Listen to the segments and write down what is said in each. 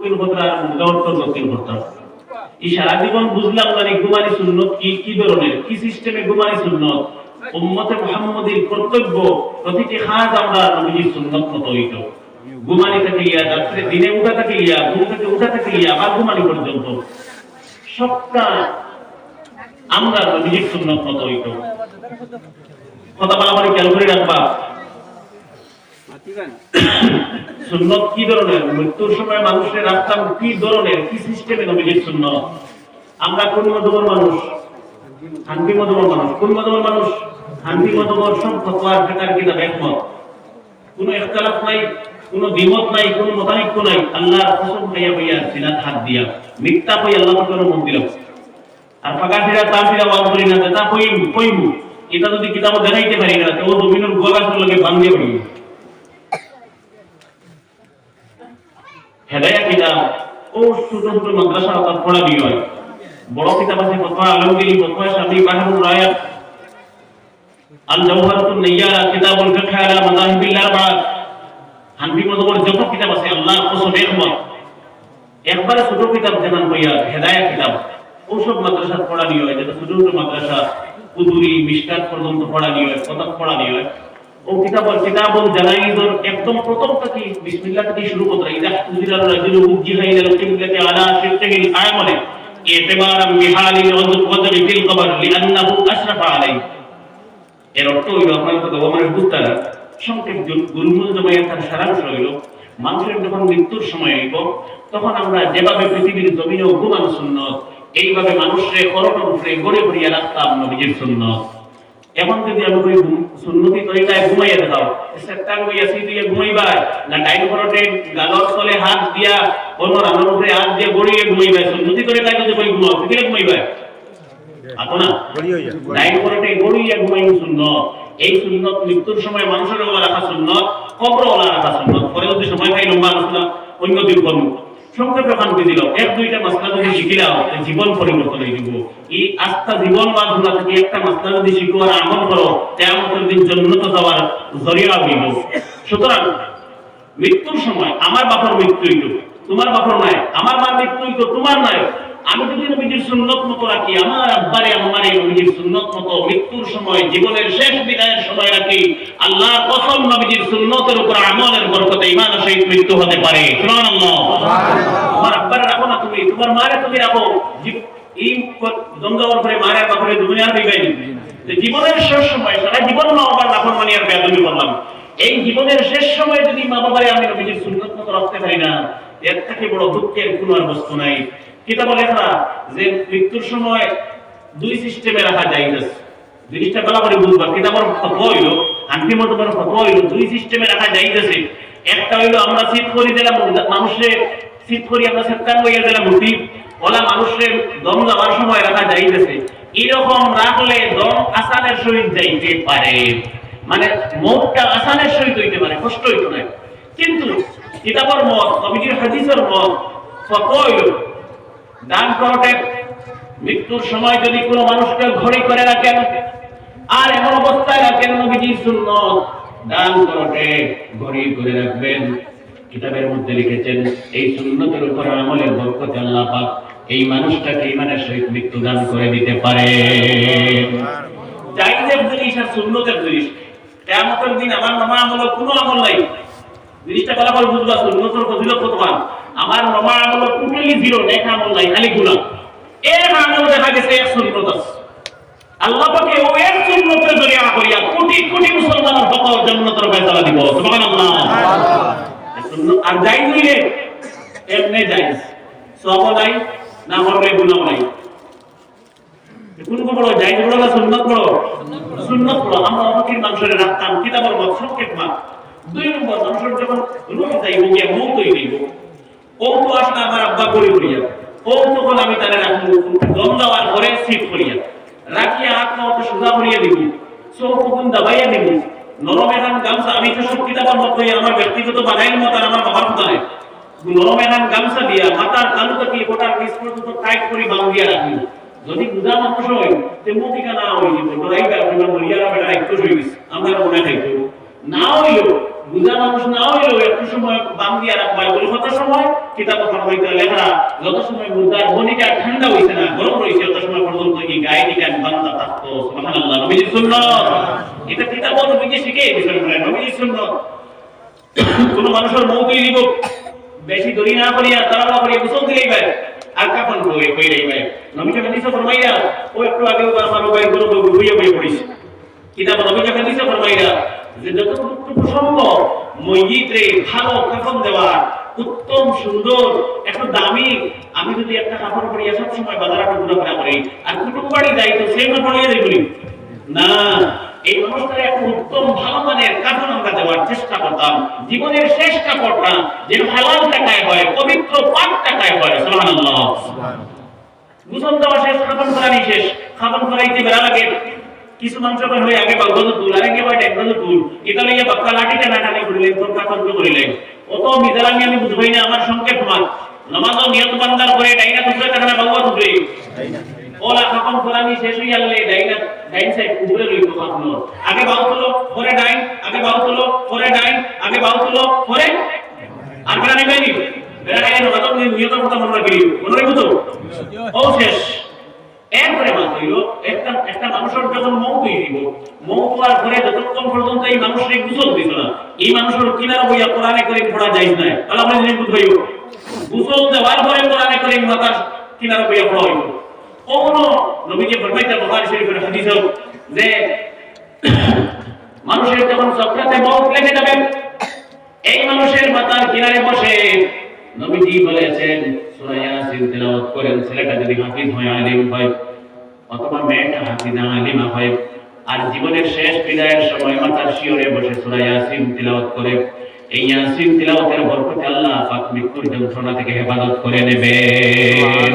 দক্ষিণ করতে আর উত্তর দক্ষিণ করতাম। এই সারা জীবন বুঝলাম না ঘুমানি সুন্নত কি ধরনের, কি সিস্টেমে ঘুমানি সুন্নত। উম্মতে মুহাম্মদীর কর্তব্য প্রতিটি কাজ আমরা নবীর সুন্নত মতো হইতো। ঘুমানি থেকে ইয়া রাত্রে দিনে উঠা থেকে ইয়া ঘুম থেকে উঠা থেকে ইয়া আবার ঘুমানি পর্যন্ত সবটা আমরা নবীর সুন্নত মতো হইতো। কথা বলা মানে খেয়াল করে রাখবা। সুন্নত কি ধরনের, মৃত্যুর সময় মানুষের রাখতাম কি ধরনের, কি সিস্টেমে নবীর সুন্নত। আমরা কোন মতবাদ মানুষ? হানফি মতবাদ মানুষ। কোন মতবাদ মানুষ? হানফি মতবাদ। সব ফতোয়ার ফিকার কিতাব একমত, কোনো ইখতিলাফ নাই, কোনো দ্বিমত নাই, কোনো মতানৈক্য নাই। আল্লাহর কসম খাইয়া বইয়া সিনাত হাত দিয়া মিথ্যা কই আল্লাহ পাকের মত দিল। আর ফাঁকাটিরা তাফিরা ওয়াজ করি না, তা কইমু এটা যদি কিতাব দেখাইতে পারি না তো জমিনের গোলাগুলো লাগে বাঙ্গিয়ে পড়ি। হেদায়া কিতাব ও ছোট ছোট মাদ্রাসা তার পড়া দিয়ে হয়। বড় কিতাব আছে ফতোয়া আলমগীরি, ফতোয়া শাফি, বাহরুল রায়াত, আল জাওহারাতুন নাইয়ারা, কিতাবুল ফিকহ আলা মাযাহিবিল আরবা'a। হানফি মতবাদের যত কিতাব আছে আল্লাহর কসম একমত। একবারে ছোট কিতাব যেমন হইয়া হেদায়া কিতাব ওসব মাদ্রাসা পড়া দিয়ে হয়, যেটা ছোট ছোট মাদ্রাসা কুদুরি মিশকাত পর্যন্ত পড়া দিয়ে হয়, কতক পড়া দিয়ে হয়। ও কিতাবুল জানাইজের একদম প্রথম থেকে বিসমিল্লাহ থেকে শুরু করতে হয়। ইদা তুজিরা রাজুলু উজ্জিহা ইলা কিবলাতি আলা শিরকিল আমালি ইতিবারাম বিহালিল ওয়াজরি ফিল কবর লিআন্নাহু আশরাফা আলাইহি। এর অর্থ হইল, আপনারা তো গভর্নমেন্ট বুঝতে না, সংক্ষেপ গুলমুল জমায়ের তার সারাংশ হইল, মানুষের যখন মৃত্যুর সময় হইব তখন আমরা যেভাবে পৃথিবীর জমিনে ঘুমানো সুন্নত, এইভাবে মানুষের করোনার উপরে গড়ে গড়িয়ে রাখতাম নবীজির সুন্নত। এখন যদি আমি কই সুন্নতি তরিকায় ঘুমাইয়া দেখাও, সেটা কইয়া সিদিয়ে ঘুমাইবা না টাইম করতে গালর তলে হাত দিয়া কোনো রানোর উপরে হাত দিয়ে গড়িয়ে ঘুমাইবা। সুন্নতি তরিকায় যদি কই ঘুমাও কি ঘুমাইবা? আপো না টাইম করতে গড়িয়ে ঘুমাইও সুন্নত। এই সুন্নত মৃত্যুর সময় মানুষের ওলা রাখা সুন্নত, কবর ওলা রাখা সুন্নত। পরে যদি সময় পাই লম্বা আলোচনা অন্য দিন করব। সংক্ষেপে খান দিল এক দুইটা মাসলা যদি শিখিলাও জীবন পরিবর্তন হয়ে যাব। এই আস্থা জীবন বাঁধনা থেকে একটা মাসলা যদি শিখো আর আমল করো কিয়ামতের দিন জান্নাত যাওয়ার জরিয়া হইব। সুতরাং মৃত্যুর সময় আমার বাপর মৃত্যু হইতো, তোমার বাপর নাই। আমার মার মৃত্যু হইতো, তোমার নাই। আমি যদি নবীজির সুন্নত মতো রাখি, আমার আব্বারে আমারে নবীজির সুন্নত মতো মৃত্যুর সময় জীবনের শেষ বিদায়ের সময় রাখি, আল্লাহর কসম নবীজির সুন্নতের উপর আমলের বরকতে ঈমানের সহিত মৃত্যু হতে পারে। সুবহানাল্লাহ। আমার আব্বারে রাখো না তুমি, তোমার মারে তুমি রাখো। এই জমজমার পরে মারে বাপরে দুনিয়ার দিবেন জীবনের শেষ সময় সারা জীবন মা বাবার নাফরমানি আর বেয়াদবি করলাম। এই জীবনের শেষ সময় যদি মা বাবারে আমি নবীজির সুন্নত মতো রাখতে পারি না, এর থেকে বড় দুঃখের কোনো আর বস্তু নাই। কিতাব লেখা যে মৃত্যুর সময় দুই সিস্টেমে রাখা যায়। জিনিসটা ভালো করে বুঝবা। কিতাবের ফতোয়া হইল, হানফি মতবাদের ফতোয়া হইল দুই সিস্টেমে রাখা যাইতেছে। একটা হইল আমরা শীত করি দিলাম মানুষের, শীত করি আমরা সেপ্তান হইয়া দিলাম মূর্তি ওলা মানুষের দম যাওয়ার সময় রাখা যাইতেছে। এরকম রাখলে দম আসানের সহিত যাইতে পারে, মানে মৌতটা আসানের সহিত হইতে পারে, কষ্ট হইতো না। কিন্তু কিতাবের মত, নবীজির হাদিসের মত, ফতোয়া হইল দান করতে মৃত্যুর সময় যদি কোনো মানুষকে ঘড়ি করে রাখেন আর এমন অবস্থায় রাখেন নবীজির সুন্নত, দান করতে ঘড়ি করে রাখবেন। কিতাবের মধ্যে লিখেছেন এই সুন্নতের উপর আমলের বরকতে আল্লাহ পাক এই মানুষটাকে ঈমানের সহিত মৃত্যু দান করে দিতে পারে। জায়েজের জিনিস আর সুন্নতের জিনিস, কিয়ামতের দিন আমার নামা আমলের কোনো আমল নাই। জিনিসটা ভালো করে বুঝবা। সুন্নতের ফজিলত কতখান, আমার নামা আমলের টোটালি জিরো, নেক আমল নাই, খালি গুনাহ। এক আমল দেখা গেছে এক সুন্নত আছে, আল্লাহ পাকে ও এক সুন্নতের জরিয়া করিয়া কোটি কোটি মুসলমানের হক জান্নাতের ফয়সালা দিব। সুবহানাল্লাহ। আর জায়েজ হইলে এমনি জায়েজ, সওয়াব নাই, না হলে গুনাহ নাই। কোন বড় জায়েজ বড় না সুন্নাত বড়? সুন্নাত বড়। আমরা অনেকের মানুষের রাখতাম কিতাবের মত সংক্ষেপ মা। দুই নম্বর, মানুষের যখন রূহ যাইব গিয়া মৌত হয়ে যাইব, ও তো আসলে আমার আব্বা করে করিয়া, ও তখন আমি তারে রাখবো দম দেওয়ার পরে সিট করিয়া রাখিয়া আত্মা অত সোজা করিয়া দিব, চোখ তখন দাবাইয়া দিব, নরম এখান গামছা। আমি তো সব কিতাবের মত হইয়া আমার ব্যক্তিগত বানাইল মত আর আমার বাবার কথা নেই। নরম এখান গামছা দিয়া মাথার তালু থেকে গোটার নিচ পর্যন্ত টাইট করে বাঁধিয়া রাখিব। যদি বুঝা মানুষ হয় তে মুখিকা না হইব, ডরাইবা আপনার মরিয়ারা বেটা একটু হয়ে গেছে, আমরা মনে থাকবো। না হইল বুঝা মানুষ না হইলেও একটু সময় বাম দিয়ে রাখবা, বলে কত সময় কিতাব ফরমাইতে লেখা যত সময় মুদ্রার বনিটা ঠান্ডা হইছে না গরম রইছে তত সময় পর্যন্ত এই গায়েটিটা বান্দা থাকতো। সুবহানাল্লাহ, নবীর সুন্নাত। এটা কিতাব নবীকে শিখিয়ে দিয়েছেন, নবীর সুন্নাত। কোন মানুষের মৌতই দিব বেশি দড়ি না করিয়া তারা করিয়া গোসল দিলেই ভাই আর কাফন কইলেই ভাই। নবীকে হাদিসে ফরমাইয়া ও একটু আগে আমার ভাই গুলো বুইয়া বই পড়িস কিতাব নবীকে হাদিসে ফরমাইয়া যে যতটুকু সম্ভব মসজিদে ভালো কাফন দেওয়া, উত্তম সুন্দর একটু দামি। আমি যদি একটা কাপড় পরিয়া সব সময় বাজারে ঘোরাফেরা করি আর কুটুম বাড়ি যাই তো সেই কাপড় নিয়ে যাই না, এই অনুষ্ঠানে একটা উত্তম ভালো মানের কাপড় আমরা দেওয়ার চেষ্টা করতাম। জীবনের শেষ কাপড়টা যেন হালাল টাকায় হয়, পবিত্র পাক টাকায় হয়। সুবহানাল্লাহ। গোসল দেওয়া শেষ, খাতম করানি শেষ, খাতম করাইতে বেড়া লাগে। কিছু মানুষ হয় আগে বাগদ তুল আর আগে হয় একদম তুল, এটা লইয়া বাক্কা লাঠি টানাটানি করিলেন, তোর কাতন্ত্র করিলেন। অত মিজালামি আমি বুঝবই না, আমার সংক্ষেপ মাল নামাজও নিয়ত বান্দার করে ডাইনা তুলে টাকা বাবা তুলে ওলা খাতম করানি শেষ হইয়া গেলে ডাইনা ডাইন সাইড উপরে লইতো খাতম। আগে বাউ তুলো পরে ডাইন, আগে বাউ তুলো পরে ডাইন, আগে বাউ তুলো পরে আর বেড়া নিবেনি বেড়া ডাইন নামাজ নিয়ত কথা মনে রাখি মনে রাখবো তো ও শেষ। এরপরে মাত্র একটা মানুষের যখন মৌত হইব, মৌত হওয়ার পরে যতক্ষণ পর্যন্ত এই মানুষের গোসল দিত না, এই মানুষের কিনারা বইয়া কোরআনে কারীম পড়া যায় না। তাহলে আমরা জিনিস বুঝ হইব গোসল দেওয়ার পরে কোরআনে কারীম মাথার কিনারা বইয়া পড়া হইব। কোন নবীজি ফরমাইতেন বুখারী শরীফের হাদিস যে মানুষের যখন সক্রাতে মৌত লেগে যাবে, এই মানুষের মাথার কিনারে বসে নবীজি বলেছেন সূরা ইয়াসিন তেলাওয়াত করেন। ছেলেটা যদি হাফিজ হয়, আলিম হয়, অথবা মেয়েটা হাফিজা আলিমা হয়, আর জীবনের শেষ বিদায়ের সময় মাথার শিয়রে বসে সূরা ইয়াসিন তেলাওয়াত করে, এই ইয়াসিন তেলাওয়াতের বরকতে আল্লাহ পাক মৃত্যুর যন্ত্রণা থেকে হেফাজত করে নেবেন।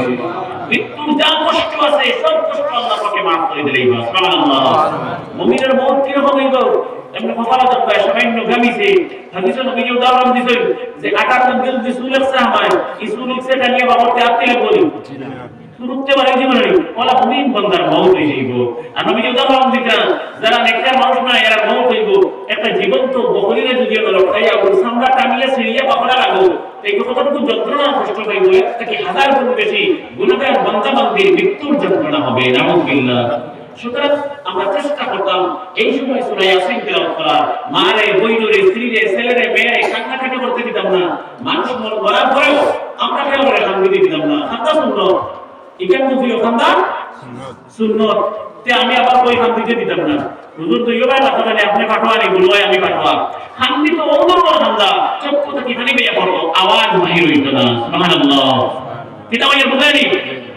মৃত্যুর যা কষ্ট আছে সব কষ্ট আল্লাহ পাকে maaf করে দিলেই বাস। সুবহানাল্লাহ। মুমিনের মওত কি রকম হইব এমন কথা বলতে সামান্য গামিছে হাদিসে নবীজি উদাহরণ দিয়েছেন যে আটার মধ্যে যদি সুলেখছে হয় এই সুলেখছে টানিয়ে বাবাতে আত্মীয় বলি শুরুতে বাড়ি জীবনে ওলা মুমিন বান্দার মওত হইব। আর নবীজি উদাহরণ দিতেন যারা নেককার মানুষ না এরা মওত হইব একটা জীবন্ত বকরিরে যদি ওরা খাইয়া ওর সামরা টানিয়ে সিরিয়া বাপড়া লাগো এই কতটুকু যন্ত্রণা কষ্ট পাইব, তাকে হাজার গুণ বেশি গুনাহগার বান্দা বান্দির মৃত্যুর যন্ত্রণা হবে। নাউযুবিল্লাহ। সুতরাং আমরা চেষ্টা করতাম এই সময় সূরা ইয়াসিন তেলাওয়াত করা, মারে বইরে স্ত্রীরে ছেলেরে মেয়েরে কান্নাকাটি করতে দিতাম না। মানুষ মরার পরেও আমরা কেউ করে কান্দি দিতাম না। খান্দা সুন্নত, ইকান বুঝিও খান্দা সুন্নত। তে আমি আবার কই কান্দিতে দিতাম না। হুজুর তো ইবাই কথা বলে আপনি পাঠোয়া নি গুলোয় আমি পাঠোয়া খান্দি তো অন্য খান্দা চক্ষু থেকে পানি বেরিয়ে পড়তো, আওয়াজ বাহির হইত না। সুবহানাল্লাহ। পিতা মায়ের বুঝাইনি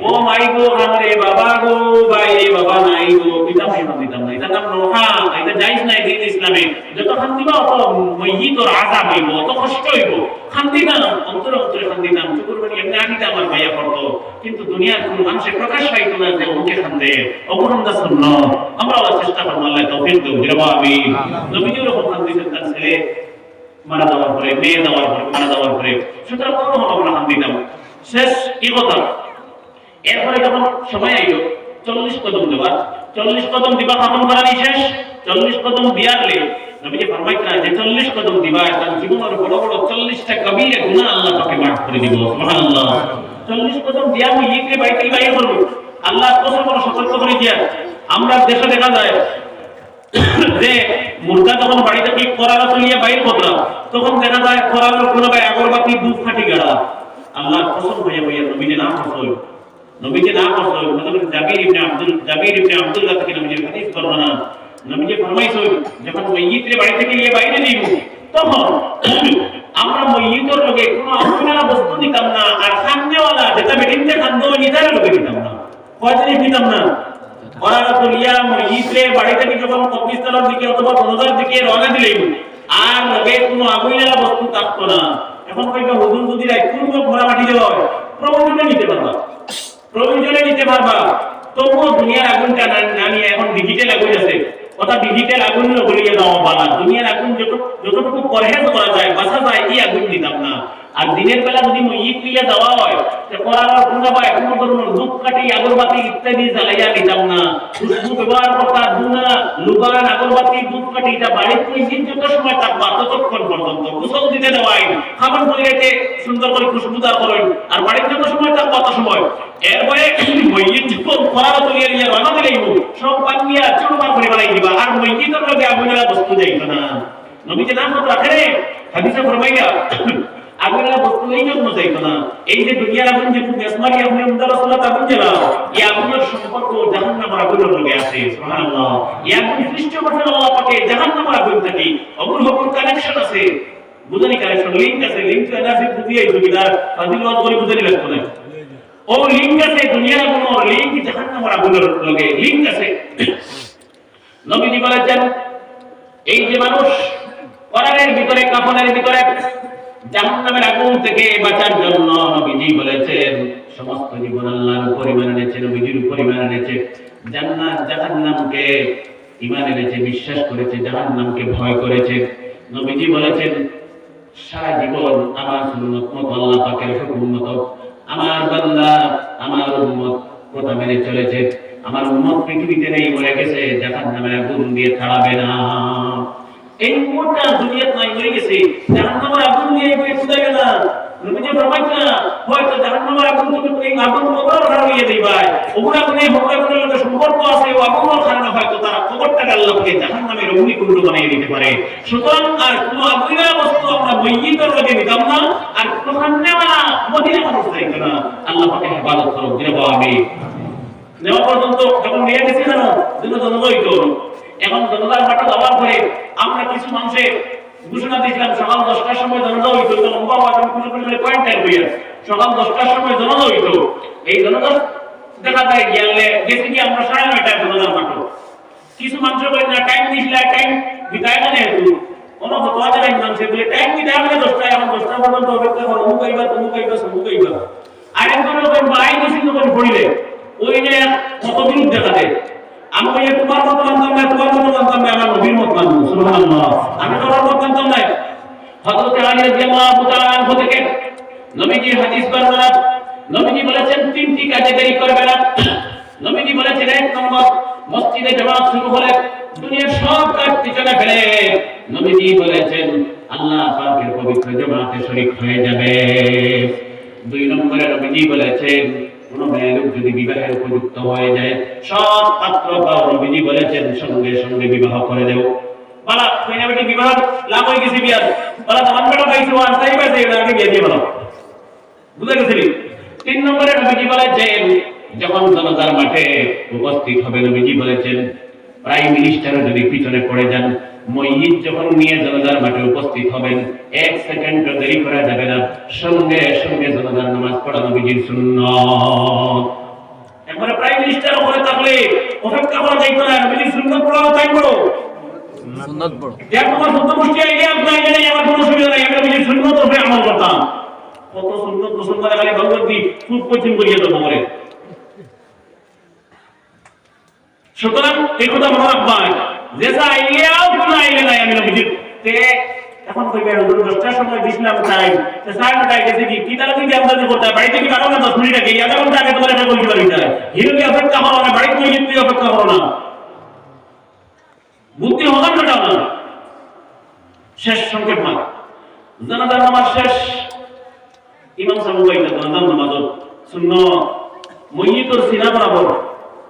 ও মাই গো আমরে বাবা গো ভাই বাবা নাই গো পিতা মায়ের নাম দিতাম না। এটা নাম রোহা, এটা জায়েজ নাই দিন ইসলামে। যত খান্দিবা অত মইয়িতর আযাব হইব, অত কষ্ট হইব। খান্দি না অন্তরে অন্তরে খান্দি না, চুকুর বাড়ি এমনি আনিতে আমার ভাইয়া পড়তো, কিন্তু দুনিয়ার কোন মানুষের প্রকাশ পাইতো না যে ওকে খান্দে অপরন্দা সুন্নাত। আমরা চেষ্টা করব আল্লাহ তৌফিক দেব জিরবা আমিন। নবীজি ওরকম খান্দিছেন তার ছেলে মারা যাওয়ার পরে, মেয়ে যাওয়ার পরে, মারা যাওয়ার পরে। সুতরাং কোনো আমরা খান্দিতাম শেষ কি কথা। এরপরে যখন সময় আইলো 40 কদম দেওয়া, 40 কদম দিবা খতম করা নি শেষ। 40 কদম দিয়ারলে নবীজি ফরমাইতেন যে 40 কদম দিবা তার জীবনের বড় বড় 40টা কবিরা গুনাহ আল্লাহ পাকে maaf করে দিব। সুবহানাল্লাহ। 40 কদম দিয়া মুইকে বাইতুল বাইর করব। আল্লাহ কত বড় সতর্ক করে দিয়া। আমরা দেশে দেখা যায় যে মুর্দা যখন বাড়িতে কি করারা তুলিয়া বাইর করত, তখন দেখা যায় করার কোন ভাই আগরবাতি দুধ ফাটি গেলা। আল্লাহ কসম হইয়া হইয়া নবীজি না ফসল, নবীজি না ফসল। হযরত জাবির ইবনে আব্দুল্লাহ থেকে নবীজি হাদিস বর্ণনা, নবীজি ফরমাইছেন যখন মাইয়িতের বাড়ি থেকে নিয়ে বাইরে দিব তখন আমরা মাইয়িতের লগে কোনো আপনারা বস্তু দিতাম না, আর সামনেওয়ালা যেটা বেদিনতে খাদ্য নিতার লগে দিতাম না। কয়দিন দিতাম না ওরা তুলিয়া মাইয়িতের বাড়ি থেকে যখন কবরস্থানের দিকে অথবা রোজার দিকে রওনা দিলেন আর লগে কোনো আগুইলা বস্তু থাকতো না। এখন কইবা হুজুর যদি রাইকুল ঘোড়া মাটি দেওয়া হয় প্রয়োজনে নিতে পারবা, প্রয়োজনে নিতে পারবা, তবুও দুনিয়ার আগুনটা না নিয়ে এখন ডিজিটাল আগুন আছে। কথা ডিজিটাল আগুন গলিয়ে দেওয়া বালা, দুনিয়ার আগুন যতটুকু পরহেজ করা যায় বাঁচা যায় এই আগুন নিতাম না। আর দিনের বেলা যদি মইয়িত নিয়ে যাওয়া হয় কোরআনের গুণা বা কোনো ধরনের ধূপ কাঠি আগরবাতি ইত্যাদি জ্বালাইয়া নিতাম না। খুশবু ব্যবহার করতা দুনা লুবান আগরবাতি ধূপ কাঠি এটা বাড়িতে মইয়িত যত সময় থাকবা ততক্ষণ পর্যন্ত গোসল দিতে দেওয়াই, খাবার পরিবেশে সুন্দর করে খুশবুদার করেন, আর বাড়িতে যত সময় থাকবা তত সময়। এরপরে মইয়িত যখন কোরআন তুলিয়ে নিয়ে রানা দিলেই সব পানিয়া চুরমার করে বানাই দিবা, আর মইয়িতের লগে আগুনের বস্তু যাইতো না। নবীজি নাম তো রাখে হাদিসে ফরমাইয়া আগুনের বস্তু এই জন্য যাইতো না। এই যে দুনিয়ার আগুন যে মেসমারি আপনি রাসূলুল্লাহ আগুন জ্বালা, এই আগুনের সম্পর্ক জাহান্নামের আগুনের লগে আছে। সুবহানাল্লাহ, এই আগুন সৃষ্টি করেছেন আল্লাহ পাকে জাহান্নামের আগুন থেকে। অবুল হকুর কানেকশন আছে, বুঝানি কানেকশন লিংক আছে, লিংক তো এনাফি বুঝিয়ে জমিদার ফাজিলত করে বুঝানি লাগতো না। ও লিংক আছে দুনিয়ার আগুন আর লিংক জাহান্নামের আগুনের লগে লিংক আছে। নবীজি বলেছেন এই যে মানুষ কোরআনের ভিতরে কাফনের ভিতরে জাহান্নামের আগুন থেকে বাঁচার জন্য নবীজি বলেছেন সমস্ত জীবন আল্লাহর উপর ঈমান এনেছে, নবীজির উপর ঈমান এনেছে, জান্নাত জাহান্নামকে ঈমান এনেছে, বিশ্বাস করেছে, জাহান্নামকে ভয় করেছে। নবীজি বলেছেন সারা জীবন আমার সুন্নাত মত আল্লাহ পাকের হুকুম মত আমার বান্দা আমার উম্মত কথা মেনে চলেছে, আমার উম্মত পৃথিবীতে নেই, মরে গেছে, জাহান্নামের আগুন দিয়ে ছাড়াবে না। এই উম্মতটা দুনিয়াতে নাই, মরে গেছে, জাহান্নামের আগুন দিয়ে এগিয়ে ফুটাবে না। নবীজি ফরমাইছেন হয়তো জাহান্নামের আগুন থেকে এই আগুন কবর হারিয়ে দিবাই, ওগুলা কোনে ভোগের লগে সম্পর্ক আছে, ও আগুনের কারণে হয়তো তারা কবরটাকে আল্লাহকে জাহান্নামের অগ্নিকুণ্ড বানিয়ে দিতে পারে। সুতরাং আর কোন আগুনের বস্তু আমরা মইয়িতের লগে নিতাম না, আর কোন খান্নেওয়ালা মদিনা মানুষ চাইতো না। আল্লাহ পাকে হেফাজত করুক, দিলে আমি নেওয়া পর্যন্ত যখন নিয়ে গেছি না দিন জনগণ এখন জনতার মাঠে যাওয়ার পরে আমরা কিছু মানুষের ঘোষণা দিয়েছিলাম সকাল 10টার সময় জনতা হইতো, লম্বা পয়েন্ট হইয়া সকাল 10টার সময় জনতা হইতো। এই জনতা দেখা যায় গেলে গেছি কি আমরা 9:30টায় জনতার মাঠ। কিছু মানুষ বলে না টাইম দিছিল, টাইম বিদায় না যেহেতু কোনো ফতোয়া দেয় মানুষের বলে টাইম বিদায় মানে 10টায়, এখন 10টা পর্যন্ত অপেক্ষা করো, অমুক আইবা তমুক আইবা সমুক আইবা। আর একজন যখন বাই গেছি তখন পড়িলে ওই যে কতদিন দেখা দেয় আমি তোমার মতো মানতাম না, তোমার মতো মানতাম না, আমার নবীর মত মানবো। সুবহানাল্লাহ, আমি তোমার মত মানতাম না। হযরত আলী রাদিয়াল্লাহু তাআলা আনহু থেকে নবীজির হাদিস বর্ণনা, নবীজি বলেছেন তিনটি কাজে দেরি করবে না। নবীজি বলেছেন 1 নম্বর মসজিদে জামাত শুরু হলে দুনিয়ার সব কাজ পিছনে ফেলে নবীজি বলেছেন আল্লাহ পাকের পবিত্র জামাতে শরীক হয়ে যাবে। 2 নম্বরে নবীজি বলেছেন কোন মেয়ে লোক যদি বিবাহের উপযুক্ত হয়ে যায় সব পাত্র পাও, নবীজি বলেছেন সঙ্গে সঙ্গে বিবাহ করে দেও। বলা কইনা বেটি বিবাহ লাভ হয়ে গেছে বিয়ার, বলা তোমার বেটা পাইছো আর তাই পাইছে আগে বিয়ে দিয়ে বলো, বুঝা গেছে। 3 নম্বরে নবীজি বলেছেন যখন জনতার মাঠে উপস্থিত হবে নবীজি বলেছেন প্রাইম মিনিস্টার যদি পিছনে পড়ে যান, মসজিদ যখন নিয়ে জনতার মাঠে উপস্থিত হবেন 1 সেকেন্ড দেরি করা যাবে না, সঙ্গে সঙ্গে জনতার নামাজ পড়া নবীজির সুন্নাত। একবারে প্রাইম মিনিস্টার ওখানে থাকলে অপেক্ষা করা যাইতো না, নবীজির সুন্নাত পড়া তাই পড়ো, সুন্নাত পড়ো। দেখ তোমার সত্য মুষ্টি আইডিয়া আপনার এখানে আমার কোনো অসুবিধা নাই, আমি নবীজির সুন্নাত উপরে আমল করতাম। কত সুন্নাত মুসলমান খালি ভগবত দি খুব কোচিং করিয়ে তো মরে। সুতরাং এই কথা মনে রাখবেন যে আইডিয়াও কোনো আইডিয়া নাই আমি নবীজির তে এখন কইবে 10টার সময় দিছিলাম টাইম তো 9:30 গেছে কি তারা কি আমদানি করতে বাড়িতে কি কারণ না 10 মিনিট আগে আধা ঘন্টা আগে তোমার এটা বলতে পারি না, হিরো কি অপেক্ষা করো না, বাড়িতে কই যেতে অপেক্ষা করো না, বুদ্ধি হওয়ার না না। শেষ সংক্ষেপ মা জানাজার নামাজ শেষ, ইমাম সাহেব কইতা জানাজার নামাজ সুন্নাত মইয়িতর সিনা বরাবর।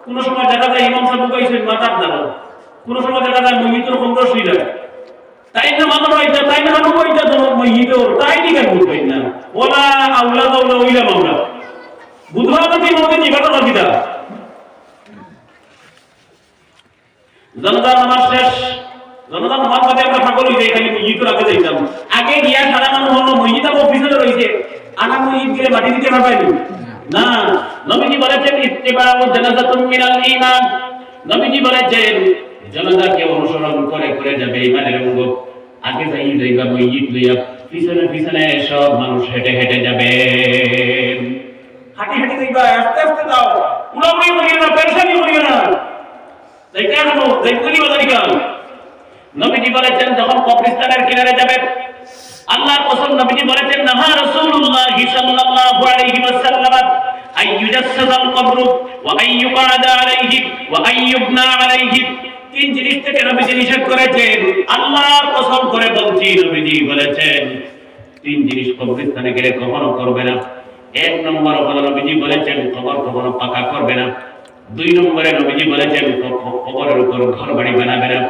কোন সময় দেখা যায় ইমাম সাহেব কইছেন মাথার দ্বারা, কোন সময় দেখা যায় মইয়িতর 15 শুইলা তাই না মাথা কইতা তাই না হানু কইতা তো মইয়িতর তাই নি কেন কই না ওলা আউলা দাউলা ওইলা মামলা বুধবার তো মধ্যে নিবাদ রাখিদা। জানাজার নামাজ শেষ, জানাজার নামাজ পড়ে আমরা পাগল হই যাই, খালি মইয়িতর আগে যাইতাম, আগে গিয়া সারা মানুষ হলো মইয়িত অফিসে রইছে আনা মইয়িত গিয়ে মাটি দিতে পারবাইনি না। নবীজি বলেছেন ইত্তিবাউ জানাজাতুম মিনাল ঈমান, নবীজি বলেছেন জানাজাকে অনুসরণ করে করে যাবে ঈমানের অঙ্গ। আগে যাইবা মসজিদ লইয়া, পিছনে পিছনে সব মানুষ হেঁটে হেঁটে যাবে, হাঁটি হাঁটি যাইবা, আস্তে আস্তে যাও, উড়াউড়ি করিও না, পেরেশানি করিও না। এইটা হলো দেখুনি বাজারিকাল নবীজি বলেছেন যখন কবরস্থানের কিনারে যাবেন আল্লাহর কসম নবীজি বলেছেন নাহা রাসূলুল্লাহ সাল্লাল্লাহু আলাইহি ওয়াসাল্লাম আইয়ুজাসসাদাল কবর ওয়া আইয়ুকাদা আলাইহি ওয়া আইয়ুবনা আলাইহি তিন জিনিস থেকে নবীজি নিষেধ করেছেন আল্লাহর কসম করে বলছি নবীজি বলেছেন তিন জিনিস কবরস্থানে গেলে কখনো করবে না এক নম্বর হলো নবীজি বলেছেন কবর কখনো পাকা করবে না দুই নম্বরে নবীজি বলেছেন কবরের উপর ঘর বাড়ি বানাবে না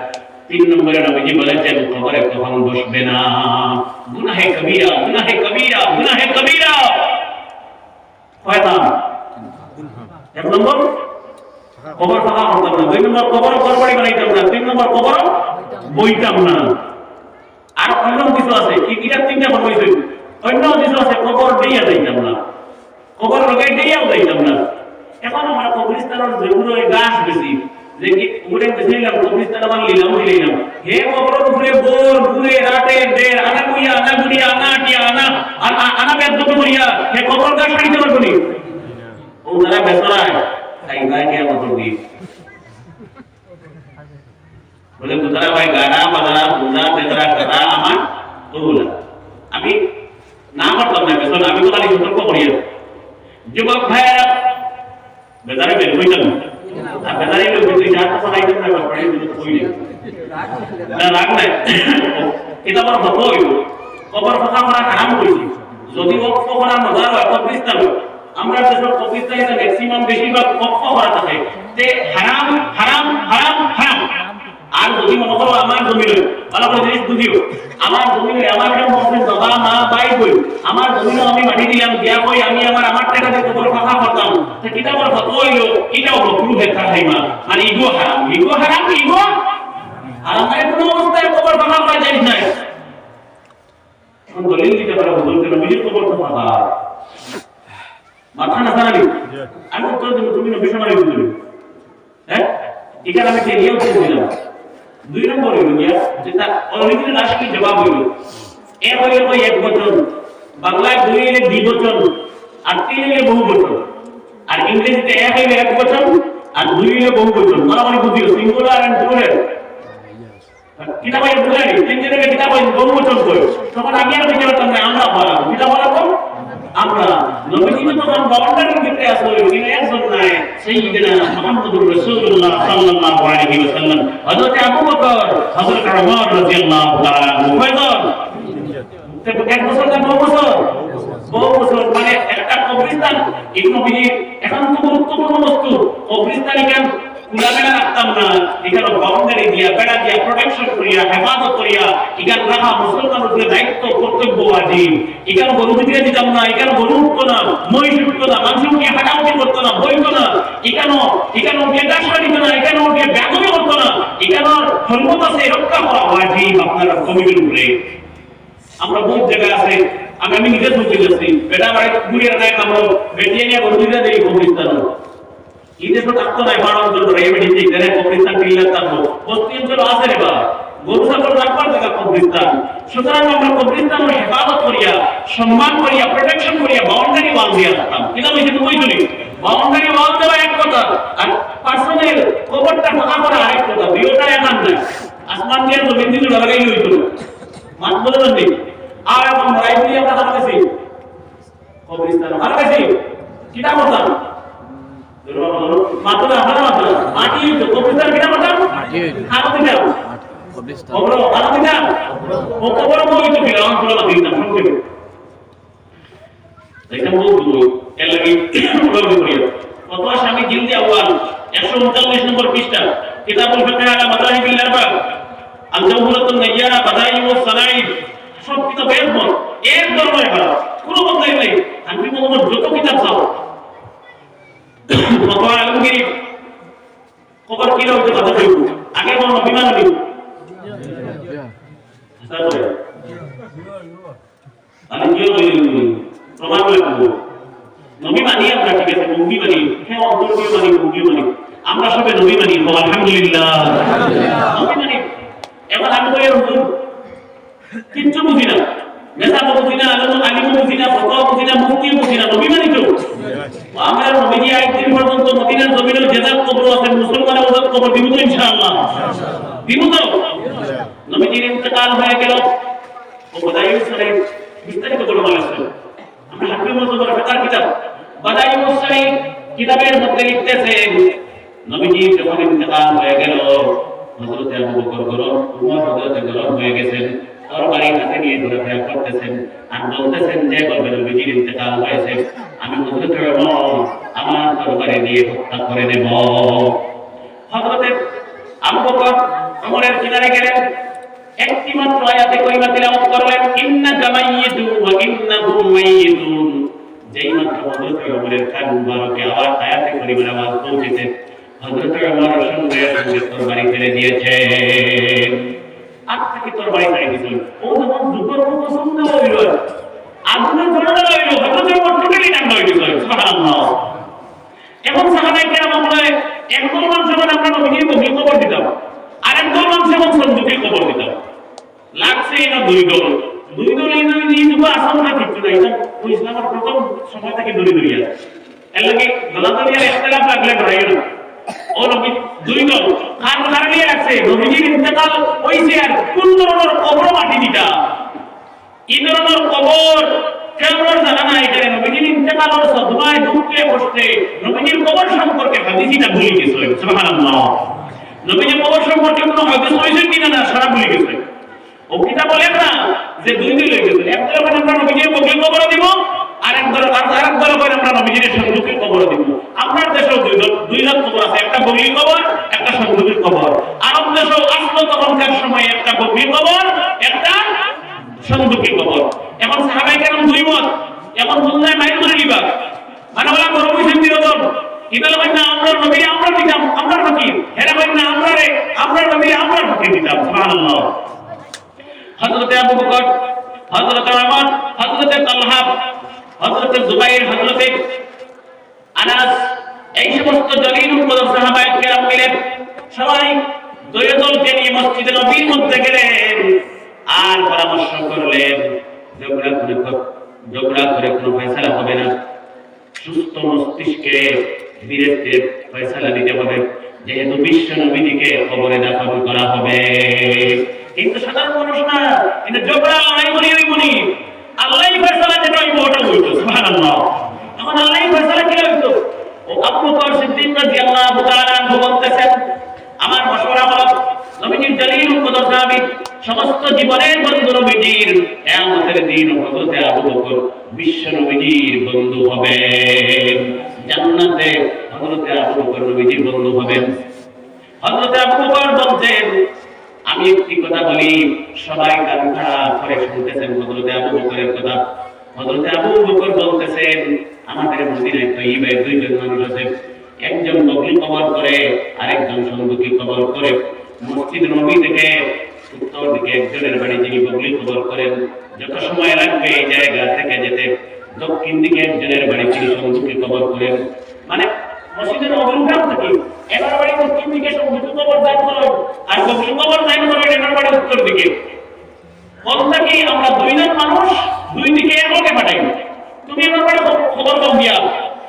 তিন নম্বরে নবীজি বলেছেন কবরে কখনো বসবে না গুনাহে কবিরা গুনাহে কবিরা গুনাহে কবিরা শয়তান এক নম্বর কবর ফাঁকা করতাম না দুই নম্বর কবর ঘর বাড়ি বানাইতাম না তিন নম্বর কবর বইতাম না আর অন্য কিছু আছে কি কিটা তিনটা বড় হইছে অন্য কিছু আছে কবর দিয়া যাইতাম না কবর লগে দিয়াও যাইতাম না এখন আমরা কবরস্থানের যেগুলো গাছ বেশি যে কি উড়ে বেশিলাম কবরস্থান আমার লিলাম হইলাম হে কবর উপরে বোর ঘুরে রাতে দের আনা কুইয়া আনা গুড়িয়া আনা টিয়া আনা আনা বেদ দুটো করিয়া হে কবর গাছ ছাড়িতে পারবো নি ও যারা বেসরায় তাই গায় কে আমার দি বলে বুঝারা ভাই গানা বাজারা পূজা বেদরা কথা আমার তোলা আমি না করতাম না বেসন আমি তো খালি সতর্ক করিয়া যুবক ভাইরা বেজারে বের হইতাম আর বেজারে লোক তুই যা কথা খাইতাম না পড়ে দিতে কই না রাগ নাই এটা বড় হতো হইল কবর কথা আমরা হারাম কইছি যদি ওয়াকফ করা মজার হয় কবরস্থান আমরা দেশের কবরস্থানে ম্যাক্সিমাম বেশিরভাগ ওয়াকফ করা থাকে তে হারাম হারাম হারাম হারাম আর যদি মনে করো আমার জমি লই ভালো করে জিনিস বুঝিও আমার জমি লই আমার কেন মনে বাবা মা ভাই কই আমার জমি আমি মাটি দিলাম দিয়া কই আমি আমার টাকা দিয়ে কবর ফাঁকা করতাম তো কিটা বড় ফটো হইলো এটা হলো পুরো দেখা খাইমা মানে ইগো হারাম ইগো হারাম মানে কোনো অবস্থায় কবর ফাঁকা করা যায় না কোন দলিল দিতে পারো বলতে না নিজের কবর তো ফাঁকা মাথা না জানালি আমি উত্তর দেব তুমি নবী সমানে বুঝবে হ্যাঁ এখানে আমি কেরিয়াও দিলাম দুই নম্বর হইল গিয়া যেটা অরিজিনাল আশিকি জবাব হইল এক হইল কই এক বচন বাংলায় দুই হইলে দ্বিবচন আর তিন হইলে বহু বচন আর ইংরেজিতে এক হইলে এক বচন আর দুই হইলে বহু বচন বরাবরই বুঝিও সিঙ্গুলার এন্ড প্লুরাল কিতাব আই বুঝাই তিন দিনে কিতাব আই বহু বচন কই তখন আমি আর বুঝতে পারতাম না আমরা বলা কিতাব বলা আমরা নবীজি যখন বাউন্ডারির ভিতরে আসলে তিনি একজন নাই সাইয়্যিদনা মুহাম্মদুর রাসূলুল্লাহ সাল্লাল্লাহু আলাইহি ওয়াসাল্লাম হযরত আবু বকর হযরত ওমর রাদিয়াল্লাহু তাআলা কয়জন এক বছর না বহু বছর মানে একটা কবরস্থান এই নবীজি এখন তো গুরুত্বপূর্ণ বস্তু কবরস্থানে কেন কুলাবেলা রাখতাম না এখানে বাউন্ডারি দিয়া বেড়া দিয়া প্রোটেকশন করিয়া হেফাজত করিয়া এখানে রাখা মুসলমানের উপরে দায়িত্ব কর্তব্য ওয়াজিব এখানে গরু দিতে দিতাম না এখানে গরু উঠতো না মহিষ উঠতো না মানুষকে হাঁটাহাঁটি করতো না বইতো না এখানে উঠে ডাসা দিত না এখানে উঠে ব্যাগমে করতো না এখানে হরমত আছে রক্ষা করা ওয়াজিব আপনারা কমিটির উপরে আমরা বহুত জায়গায় আছে আমি নিজে শুনতে যাচ্ছি বেটা বাড়ি ঘুরিয়ে দেয় কামড় বেটিয়ে নিয়ে গরু দিতে দেই কবরস্থান ইদে তো থাকতো না বাড় অঞ্চল রে এমনি ঠিক করে কবরস্থান কিল্লা থাকতো বস্তি অঞ্চল আছে রে বা গরু ছাগল রাখবার জায়গা কবরস্থান সুতরাং আমরা কবরস্থান হেফাজত করিয়া সম্মান করিয়া প্রোটেকশন করিয়া বাউন্ডারি ওয়াল দিয়া রাখতাম কিন্তু আমি সেটা কইছি বাউন্ডারি ওয়াল দেওয়া এক কথা আর পার্সোনাল কবরটা ফাঁকা করা আরেক কথা দুইটা এক না আসমান দিয়ে জমিন দিয়ে লাগাই হইতো মান বলে বন্ধি আর এখন রাইবুলি আমরা হারাতেছি কবরস্থান হারাতেছি কিটা করতাম মাত্র আমরা মাত্র মাটি তো কবরস্থান কিটা করতাম খারাপ দিতাম কবরস্থান কবর খারাপ দিতাম ও কবর বই তো বিরাম করে না দিতাম সংক্ষেপে এটা বলবো এর লাগি বলবো করিয়া কত স্বামী জিলদি আউয়াল 139 নম্বর পৃষ্ঠা কিতাবুল ফিকহ আলা মাযাহিবিল আরবা আল জাওহরাতুন নাইয়ারা বাদাই ওয়াস সানাইদ সব কিতাব এর দরবারে করা কোনো বদলাই নাই আমি বলবো যত কিতাব চাও কত আলমগিরি কবর কি হইতে কথা কইব আগে কোন বিমান নিব আমি কি প্রমাণ করব নবী মানি আমরা ঠিক আছে নবী মানি হ্যাঁ অন্তরীয় মানি নবী মানি আমরা সবে নবী মানি আলহামদুলিল্লাহ নবী মানি এবার আমি কই হুজুর কিচ্ছু বুঝি না নেতা বুঝি না আলিম বুঝি না ফতোয়া বুঝি না মুফতি বুঝি না নবী মানি তো আমরা নবীজি একদিন পর্যন্ত মদিনার জমিনে যেটা কবর আছে মুসলমানের কবর দিব তো ইনশাআল্লাহ, দিব তো। নবীজির ইন্তেকাল হয়ে গেল, ও বাদায়ুস সালিম বিস্তারিত বলা আছে। আমরা হাকিম মুজতাবা ফিকার কিতাব বাদায়ুস সালিম কিতাবের মধ্যে লিখতেছেন, নবীজি যখন ইন্তেকাল হয়ে গেল, হযরত আবু বকর গরম, উমর হযরত গরম হয়ে গেছেন, তরবারি হাতে নিয়ে ঘোরাফেরা করতেছেন আর বলতেছেন যে বলবে নবীজির ইন্তেকাল হয়েছে, আমি হযরত ওমর আমার তরবারি দিয়ে হত্যা করে দেব। হযরত আবু বকর ওমরের কিনারে গেলেন, একটি মাত্র আয়াতে করিমা তিলাওয়াত করলেন, ইন্নাকা মাইয়িতুন ওয়া ইন্নাহুম মাইয়িতুন। যেই মাত্র হযরত ওমরের কান মুবারকে আবার আয়াতে করিমার আওয়াজ পৌঁছেছে, হযরত ওমর সঙ্গে সঙ্গে তরবারি ফেলে দিয়েছেন। আর থেকে তরবারি ফেলে দিয়েছেন। ও যখন যুদ্ধের পছন্দ হইল, আগুনের ধরনা হইল, হযরত ওমর টোটালি ঠান্ডা হয়ে গেল। সুবহানাল্লাহ। এখন সাহাবায়ে কেরাম বলে, একদল মানুষ যখন আমরা নবীজির কবর কবর দিতাম, আর একদল মানুষ যখন সন্দুকের কবর দিতাম, লাগছেই না দুই দল। দুই দল এই দুটো আসামটা কিছু নাই, এটা ইসলামের প্রথম সময় থেকে দূরে দূরে আছে। এর লাগে দলাদলিয়ার ইখতিলাফ লাগলে ধরাই না। ও নবী দুই দল কার কারণে আছে, নবীজির ইন্তেকাল হইছে আর কোন ধরনের কবর মাটি দিতা, এই ধরনের কবর কেমন জানা নাই। এখানে নবীজির ইন্তেকালের সদমায় দুঃখে কষ্টে নবীজির কবর সম্পর্কে হাদিসটা ভুলে গেছে। সুবহানাল্লাহ। নবীজির কবর সম্পর্কে কোনো হাদিস হইছে কিনা না সারা ভুলে গেছে। ও কিতাব বলে না যে দুই দুই হয়ে গেছে, এক দল আমরা নবীজির বগলে কবর দিব, আর এক দল আমরা নবীজির সন্দুকের কবর দিব। আপনার দেশেও দুই লাখ কবর আছে, একটা বগলি কবর, একটা সন্দুকের কবর। আরব দেশেও আসলো তখনকার সময় একটা বগলি কবর, একটা সন্দুকের কবর। এখন সাহাবায়ে কেরাম দুই মত, এখন দুনিয়ায় মাইল করে নিবা মানে বলা বড় কইছেন বিরোধন। ইদাল হয় না আমরা নবীর আমরা দিতাম, আমরা ফকির। এরা হয় না আমরা নবীর আমরা ফকির দিতাম। সুবহানাল্লাহ। হযরত আবু বকর, হযরত ওমর, হযরত তালহা, হযরত জুবাইর, হযরত আনাস, এই সমস্ত জলিলুল কদর সাহাবায়ে কেরাম মিলেন সবাই দলকে নিয়ে মসজিদে নববীর মধ্যে গেলেন আর পরামর্শ করলেন, ঝগড়া করে কোনো ফয়সালা হবে না, সুস্থ মস্তিষ্কে ধীরে ধীরে ফয়সালা দিতে হবে, যেহেতু বিশ্ব নবীজিকে কবরে দাফন করা হবে। কিন্তু সাধারণ মানুষ না, কিন্তু ঝগড়া লড়াই করি ওই বলি আল্লাহই ফয়সালা যেটা হইব ওটা হইতো। সুবহানাল্লাহ। এখন আল্লাহই ফয়সালা কি হইতো? ও আবু বকর সিদ্দিক রাদিয়াল্লাহু তাআলা আনহু বলতেছেন, আমার মাশওয়ারা হলো নবীজির জলিলুল কদর সাহাবী, সমস্ত জীবনের বন্ধু নবীজির, কিয়ামতের দিন হযরত আবু বকর বিশ্ব নবীজির বন্ধু হবেন। জান্নাতে হযরত আবু বকর নবীজির বন্ধু হবেন। হযরত আবু বকর বলতেন, আমি একটি কথা বলি, সবাই কান খাড়া করে শুনতেছেন হযরত আবু বকরের কথা। হযরত আবু বকর বলতেছেন, আমাদের মদিনায় তৈয়বায় দুইজন মানুষ আছে, একজন বগলি কবর করে আরেকজন সন্দুকি কবর করে। মসজিদ নবী থেকে উত্তর দিকে একজনের বাড়ি যিনি বগলি কবর করেন, যত সময় লাগবে এই জায়গা থেকে যেতে, দক্ষিণ দিকে একজনের বাড়ি তিনি সন্দুকি কবর করেন। মানে মসজিদের অবস্থান থেকে এবার বাড়ি দক্ষিণ দিকে সন্দুকি কবর দান করেন আর বগলি কবর দান করেন এবার বাড়ি উত্তর দিকে। বলতে কি আমরা দুইজন মানুষ দুই দিকে একলগে পাঠাই, তুমি এবার বাড়ি খবর দাও দিয়া।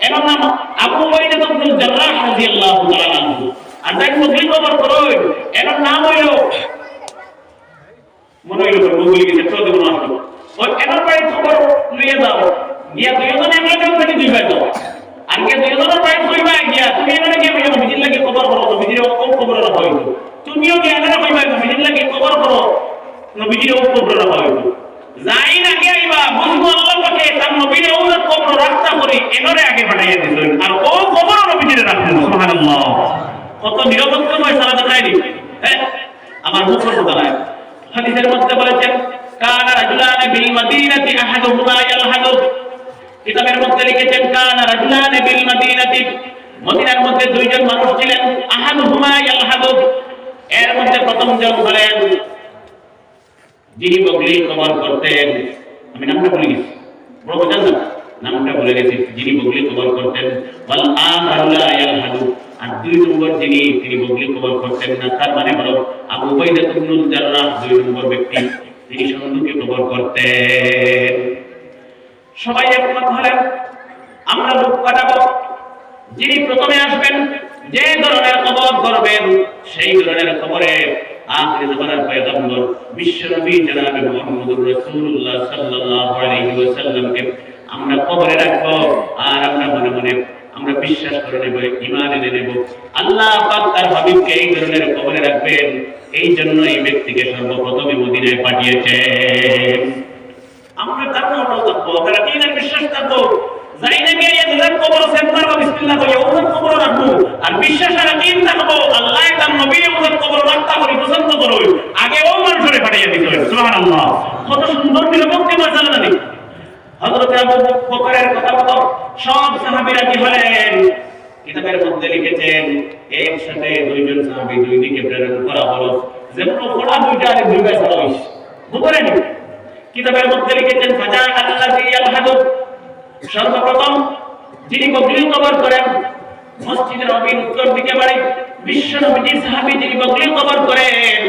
এবার নাম আবু উবাইদা ইবনুল জাররাহ রাদিয়াল্লাহু তাআলা আনহু, আর তাই বগলি কবর করেন। এবার নাম হইল মনে হইল বগলি গেছে তো দেব না, ওই এবার বাড়ি খবর নিয়ে যাও গিয়া দুইজন একলগে থেকে দুই ভাই যাও, আর গিয়া দুইজনের বাড়ি কইবা গিয়া তুমি এখানে গিয়ে বলে নবীজির লাগে কবর করো, নবীজির কবর রাখা হইতো। তুমিও গিয়া এখানে কইবা নবীজির লাগে কবর করো, নবীজির কবর রাখা হইতো। যাই না গিয়া আইবা বুঝবো আল্লাহ পাকে তার নবীর ওর কবর রাখতা করে এনরে আগে পাঠাইয়া দিলেন, আর ও কবর নবীজির রাখলেন। সুবহানাল্লাহ। কত নিরবচ্ছিন্নময় সালাত দেখায়নি। হ্যাঁ, আমার মুখের কথা নাই। হাদিসের মধ্যে বলেছেন, কানা রাজুলানি বিল মাদিনাতি আহাদুহুমা ইয়ালহাদু, কিতাবের মধ্যে লিখেছেন, কানা রাজুলানি বিল মাদিনাতি, মদিনার মধ্যে দুইজন মানুষ ছিলেন, আহাদুহুমা ইয়ালহাদু, এর মধ্যে প্রথম জন হলেন যিনি বগলি কবর করতেন। আমি নামটা বলে গেছি, বড় বোঝেন না, নামটা বলে গেছি, যিনি বগলি কবর করতেন। ওয়াল আখারু লা ইয়ালহাদু, আর দুই নম্বর যিনি তিনি বগলি কবর করতেন না, তার মানে হলো আবু উবাইদা ইবনুল জাররাহ, দুই নম্বর ব্যক্তি, তিনি সন্দুকে কবর করতেন। সবাই একমত হলেন আমরা লোক পাঠাবো, যিনি প্রথমে আসবেন যে ধরনের কবর করবেন সেই ধরনের কবরে আখির জামানার পয়গম্বর বিশ্বনবী জনাবে মুহাম্মদুর রাসূলুল্লাহ সাল্লাল্লাহু আলাইহি ওয়াসাল্লামকে আমরা কবরে রাখবো। আর আমরা মনে মনে আমরা বিশ্বাস করে নেব, ঈমান এনে নেব আল্লাহ পাক তার হাবিবকে এই ধরনের কবরে রাখবেন। এই জন্য এই ব্যক্তিকে সর্বপ্রথমে মদিনায় পাঠিয়েছেন। আমরা তার নামও থাকবো, তারা কি না বিশ্বাস থাকবো, যাই না গিয়ে দুজন কবর সেন্টার বা বিসমিল্লাহ করি ওদের কবর রাখবো। আর বিশ্বাস আর কি থাকবো, আল্লাহ তার নবী ওদের কবর রাখতা করি পছন্দ করো, আগে ও মানুষরে পাঠিয়ে দিতে হবে। সুবহানাল্লাহ, কত সুন্দর বিলবক্তি মাসালা জানি। হযরত আবু বকরের কথা মতো সব সাহাবীরা কি হলেন, কিতাবের মধ্যে লিখেছেন একসাথে দুইজন সাহাবী দুই দিকে প্রেরণ করা হলো, যেমন ঘোড়া দুইটা আর দুই গাছ হইস বুঝলেন। কিতাবের মধ্যে লিখেছেন ফাজা আল্লাযী ইয়ালহাদু, সর্বপ্রথম যিনি বকরি কবর করেন মসজিদের নববীর উত্তর দিকে বাড়ি বিশ্ব নবীর সাহাবী যিনি বকরি কবর করেন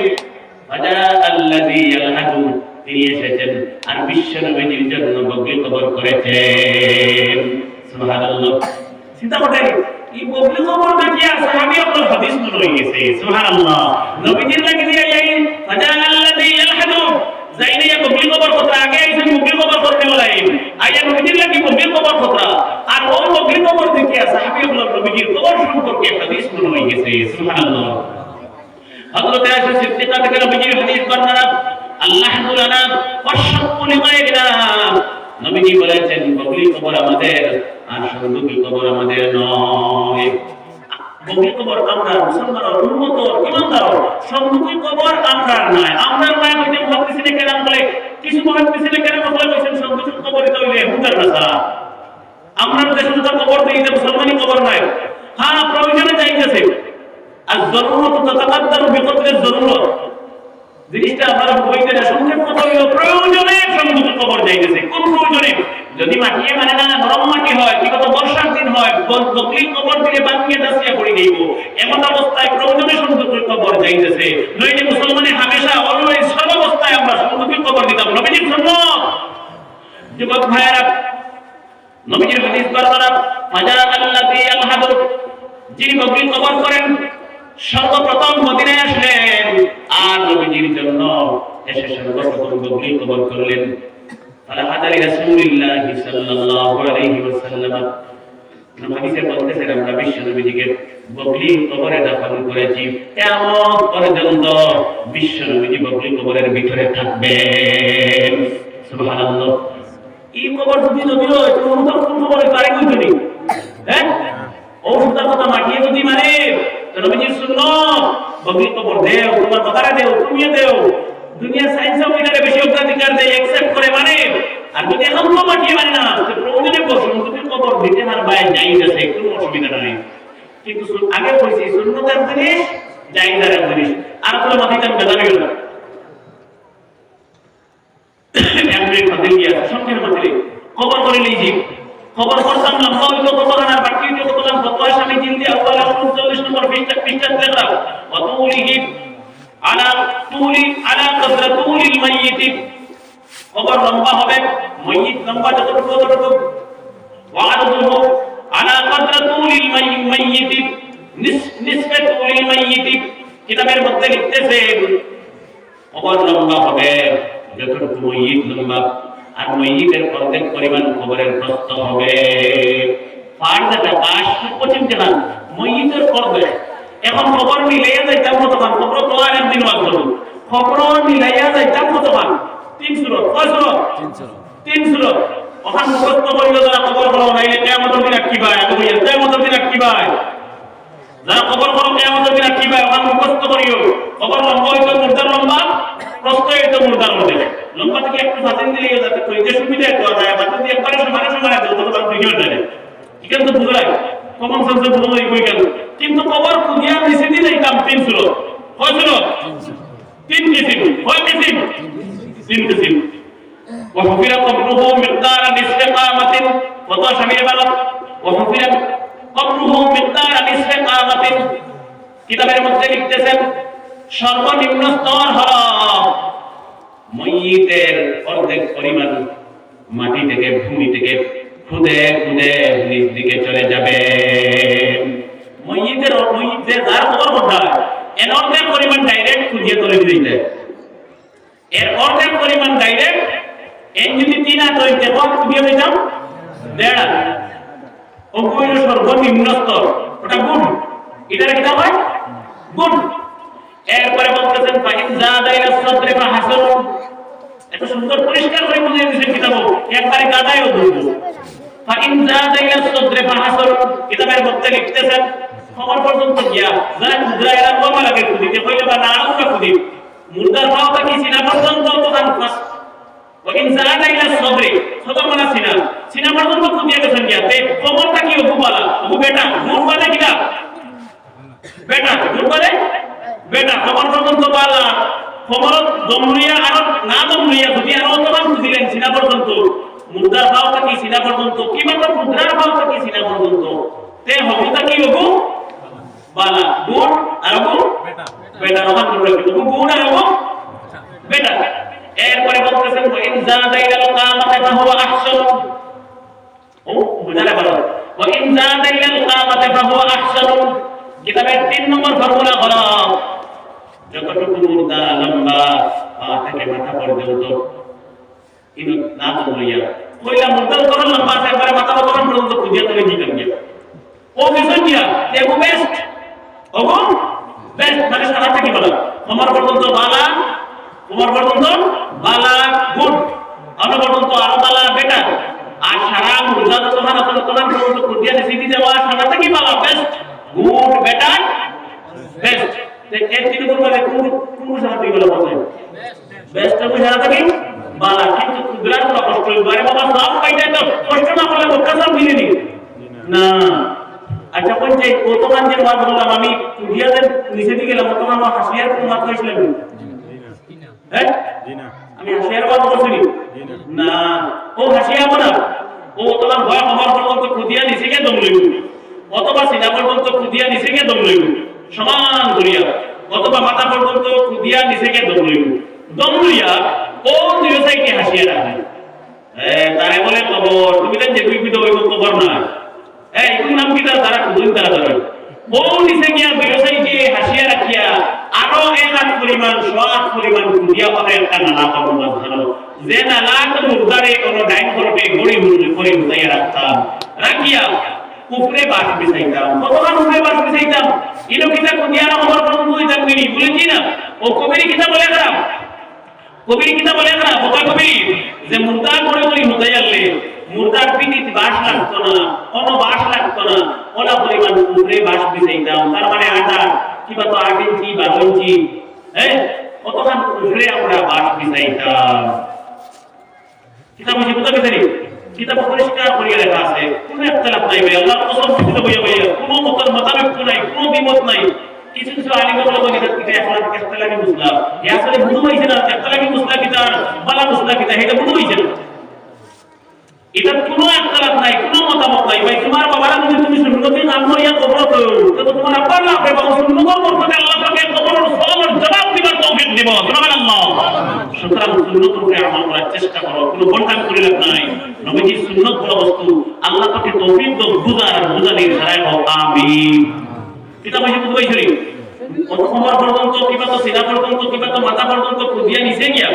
ফাজা আল্লাযী ইয়ালহাদু, তিনি এসেছেন আর বিশ্ব নবীর জন্য বকরি কবর করেছেন। সুবহানাল্লাহ, চিন্তা করেন এই বকরি কবর দেখিয়া সাহাবী আপনার হাদিস শুরু হয়ে গেছে। সুবহানাল্লাহ, নবীজির লাগি দিয়া এই ফাজা আল্লাযী ইয়ালহাদু যাইনিয়া বকরি কবর কথা আগে আইছেন বকরি কবর করতে বলাইন আইয়া নবীজির লাগি বকরি কবর কথা আর ওই বকরি কবর দেখিয়া সাহাবী আপনার নবীজির কবর সম্পর্কে হাদিস শুরু হয়ে গেছে। সুবহানাল্লাহ, হযরত আয়েশা সিদ্দিকা থেকে নবীজির হাদিস বর্ণনা আল্লাহ লানা ওয়াশাক্কু লিগায়রিনা, নবীজি বলেছেন বকরি কবর আমাদের আর সন্দুকি কবর আমাদের নয়। বকরি কবর আমরা মুসলমানরা উন্মত ইমানদার, সন্দুকি কবর আমরা নয়। আমরা নয় হইতে মুহাদ্দিসিনে কেরাম বলে, কিছু মুহাদ্দিসিনে কেরাম বলে কইছেন সন্দুকি কবর এটা হইলে হুদার ভাষা। আমরা দেশে তো কবর দেই যে মুসলমানি কবর নয়। হ্যাঁ, প্রয়োজনে যাইতেছে আর জরুরত তাতাকাদ্দারু বিকদরি জরুরত, জিনিসটা আপনারা বইতে না সংক্ষেপ কথা হইল প্রয়োজনে সন্দুকি কবর যাইতেছে। কোন প্রয়োজনে? যদি মাটিয়ে মানে না নরম মাটি হয়, বিগত বর্ষার দিন হয়, বকরি কবর থেকে বানিয়ে দাসিয়া করে দেব, এমন অবস্থায় প্রয়োজনে সন্দুকি কবর যাইতেছে। নইলে মুসলমানে হামেশা অলওয়েজ সব অবস্থায় আমরা সন্দুকি কবর দিতাম। নবীজির সুন্নাত। যুবক ভাইয়েরা, নবীজির হাদিস বর্ণনা ফাজা আল্লাযী ইয়ালহাদু, যিনি বকরি কবর করেন সর্বপ্রথম মদিনায় আসলেন আর নবীজির জন্য এসে সর্বপ্রথম বকরি কবর করলেন। আলা রাসূলুল্লাহ সাল্লাল্লাহু আলাইহি ওয়াসাল্লাম, নবীজি বলতেছেন আমরা বিশ্ব নবীজিকে বকরি কবরে দাফন করেছি, কিয়ামত পর্যন্ত বিশ্ব নবীজি বকরি কবরের ভিতরে থাকবেন। সুবহানাল্লাহ, এই কবর যদি নবীর হয় তো ওটা কোন কবরে পারে কইতো নি? হ্যাঁ, ওটা কথা মাটিয়ে যদি মানে তো নবীজির সুন্নাত বকরি কবর দেও, তোমার কথারে দেও, তুমিও দেও। দুনিয়া সায়েন্সও এটাকে বেশি অগ্রাধিকার দেয়, অ্যাকসেপ্ট করে মানে। আর যদি এখন তো মাটিয়ে মানে না তো প্রয়োজনে বসুন কবর দিতে আর বাইরে যাই গেছে, কোনো অসুবিধা নাই। কিন্তু আগে বলছি সুন্নতের জিনিস জায়েজের জিনিস আর কোনো মাটিতে বেদা গেল না। এমনি কথা দিয়া সংখ্যার মধ্যে কবর করে লিজি খবর করতাম লম্বা হইতো কতক্ষণ আর বাকি হইতো কতক্ষণ ফতোয়া স্বামী জিলদি আউয়াল 39 নম্বর পৃষ্ঠা দেখলাম ওয়াতুলিহি আলা কদর তুলিল মাইয়িত, কবর লম্বা হবে মাইয়িত লম্বা যতটুকু ওয়াআরদুহু আলা কদর তুলিল মাইয়িত নিসফে তুলিল মাইয়িত। কিতাবের মধ্যে লিখতেছে কবর লম্বা হবে যতটুকু মাইয়িত লম্বা, আর মাইয়িতের অর্ধেক পরিমাণ কবরের প্রস্থ হবে। ফারদাটা 525 জানা মাইয়িতের অর্ধেক। এখন কবর মিলাইয়া যাইতাম কতক্ষণ, কবর তো আর একদিন মাত্র কবর মিলাইয়া যাইতাম কতক্ষণ 3 সুরত, কয় সুরত? 3 সুরত। ওখান মুখস্থ করিল যারা কবর করো নাইলে কিয়ামতের দিন কি ভাই, আমি বলি কিয়ামতের দিন কি ভাই, যারা কবর করো কিয়ামতের দিন কি ভাই ওখান মুখস্থ করিও। কবর লম্বা হইতো মুর্দার লম্বা, প্রস্থ হইতো মুর্দার মধ্যে। লম্বা থেকে একটু ফাতিন দিলে যাতে কইতে সুবিধা তো যায়, বাকি দিয়ে একবারে সমানে সমানে দাও তো বাকি ভিডিও যায় ঠিক আছে, তো বুঝলাই কমন সেন্সে বুঝলাই কই গেল। কিন্তু কবর খুদিয়া নিচে দিলে কাম 3 সুরত, কয় সুরত? 3 কিসিম, কয় কিসিম? 3 কিসিম। وحفر قبره مقدار نصف قامة، ফতোয়া শামিল বালত وحفر قبره مقدار نصف قامة। কিতাবের মধ্যে লিখতেছেন সর্বনিম্ন স্তর হলো মাইয়িতের অর্ধেক পরিমাণ মাটি থেকে ভূমি থেকে খুদে খুদে নিচ দিকে চলে যাবে। মাইয়িতের এর অর্ধেক পরিমাণ ডাইরেক্ট খুঁজিয়ে তোলে দিতে, এর অর্ধেক পরিমাণ ডাইরেক্ট এর যদি 3 হাত হইতে কত খুঁজিয়ে দিতাম 1.5 হাত, ও কইলো সর্বনিম্ন স্তর, ওটা গুণ, এটা কি হয় গুণ। এরপরে বলতেছেন ফাইন জাদা ইলা সদরে ফাহাসান, এত সুন্দর পরিষ্কার করে বুঝিয়ে দিয়েছেন কিতাব, একবারে গাদায়ও ধরবো। ফাইন জাদা ইলা সদরে ফাহাসান, কিতাবের মধ্যে লিখতেছেন খবর পর্যন্ত গিয়া যারা মুদ্রায়রা কম লাগে খুদিতে কইলে বা না আউকা খুদি মুদ্রার পাওটা কি সিনা পর্যন্ত তো ফাস, ফাইন জাদা ইলা সদরে, সদর মানে সিনা, সিনা পর্যন্ত খুদিয়ে গেছেন গিয়া তে খবরটা কি ওগু বলা, ওগু বেটা গুণ বলে কিনা বেটা, গুণ বলে বেটা, খবর পর্যন্ত বলা, খবর দমরিয়া আর না দমরিয়া যদি আর অতমান দিলেন সিনা পর্যন্ত, মুদ্রার ভাওটা কি সিনা পর্যন্ত, কি মাত্র মুদ্রার ভাওটা কি সিনা পর্যন্ত, তে হবুটা কি ওগু বালা, গুণ আর ওগু বেটা, বেটা রহমান করে ওগু গুণ আর ওগু বেটা। এরপরে বলতেছেন ওয়াইন জাদা ইলাল কামাতে ফাহুয়া আহসান, ও বুঝালে ভালো, ওয়াইন জাদা ইলাল কামাতে ফাহুয়া আহসান, কিতাবের 3 নম্বর ফর্মুলা হলো যতটুকু মুদ্রা লম্বা পা থেকে মাথা পর্যন্ত ইনি না বলিয়া কইলা মুদ্রা কত লম্বা আছে একবারে মাথা পর্যন্ত খুঁজিয়া তুলে দিতেন গিয়া ও বেসন গিয়া এগো বেস্ট, ওগো বেস্ট মানে সারা থেকে বলা কোমর পর্যন্ত বালা, কোমর পর্যন্ত বালা গুড, আরো পর্যন্ত আরো বালা বেটা, আর সারা মুদ্রা তো তোমার আসলে তোমার পর্যন্ত খুঁজিয়া সিটি দেওয়া সারা থেকে বালা বেস্ট গুড বেটা বেস্ট। এর থেকে তো বলে কোন সাথে বলে বলে বেস্ট তো সারা থেকে বালা, কিন্তু মুদ্রা তো কষ্ট করে বাবা সব পাইতে তো কষ্ট না করলে মুদ্রা সব মিলে নি না। আচ্ছা বলছে কতক্ষণ যে ওয়াজ বললাম আমি কুড়িয়াদের নিচে দিকে গেলাম, তখন আমার হাসিয়ার কোন মাত্রা ছিল হ্যাঁ আমি হাসিয়ার ওয়াজ করছি না, ও হাসিয়া বলা ও তোমার ভয় আমার পর্যন্ত খুদিয়া নিচে গিয়ে দম লইব, অথবা সিনা পর্যন্ত খুদিয়া নিচে গিয়ে দম লইব সমান করিয়া, অথবা মাথা পর্যন্ত খুদিয়া নিচে গিয়ে দম লইব, দম লইয়া ও দুই সাইডে হাসিয়া রাখে, তারে বলে কবর, তুমি তো যে দুই বিধ হইব কবর না, এগুলো নাম কি তারা খুঁজুন তারা ধরে ও নিচে গিয়া ব্যবসায়ী যে হাসিয়া রাখিয়া আরো 1 হাত পরিমাণ 100 হাত পরিমাণ খুঁজিয়া পাবে একটা নালা পাবো ভালো, যে নালা তো মুদ্রারে কোনো ডাইন করতে গড়ি করে উঠাইয়া রাখতাম, রাখিয়া উপরে বাস বিছাইতাম, কতক্ষণ উপরে বাস বিছাইতাম, ইনো কিতা খুঁজিয়া না আমার পর্যন্ত হইতাম মিনি বলেছি না, ও কবির কিতা বলে খারাপ, কবির কিতা বলে খারাপ, ও কবির যে মুদ্রা করে করে উঠাইয়ালে মুদ্রার পিঠিতে বাস লাগতো না, কোনো বাস লাগতো না, ওলা পরিমাণ উপরে বাস বিছাইতাম, তার মানে আটা কিবা তো 8 ইঞ্চি 12 ইঞ্চি, কতক্ষণ উপরে আমরা বাস বিছাইতাম। কিতাব বুঝি বুঝতে পেরেছি, কিতাব পরিষ্কার করিয়া লেখা আছে, কোনো একতলাপ নাই ভাই, আল্লাহর কসম বুঝতে বইয়া বইয়া কোনো মতের মতামত নাই, কোনো দ্বিমত নাই। কিছু কিছু আলিম বলে বলি যে এখন একতলাপি মুসলিম, এ আসলে বুঝু হইছে না একতলাপি মুসলিম কিতা বালা মুসলিম কিতা, এটা বুঝু হইছে না, এটা কোনো একতলাপ নাই, কোনো মতামত নাই ভাই। তোমার বাবারা যদি তুমি সুন্নতি নাম করিয়া কবর করো তো তোমার আব্বা না হবে বাবা সুন্নত করতে আল্লাহ পাকে কবরের সওয়ালের জবাব দিবার তৌফিক দেব, সুবহানাল্লাহ। সুতরাং সুন্নত উপরে আমল করার চেষ্টা করো, কোনো বন্টাম করে লাভ নাই, নবীজির সুন্নত বড় বস্তু, আল্লাহ পাকে তৌফিক দাও বুঝার বুঝানির ধারায় হোক আমিন। এটা বুঝে বুঝবাই শরীফ কত সময় পর্যন্ত কিবা তো সিনা পর্যন্ত কিবা তো মাথা পর্যন্ত খুঁজিয়া নিচে গিয়া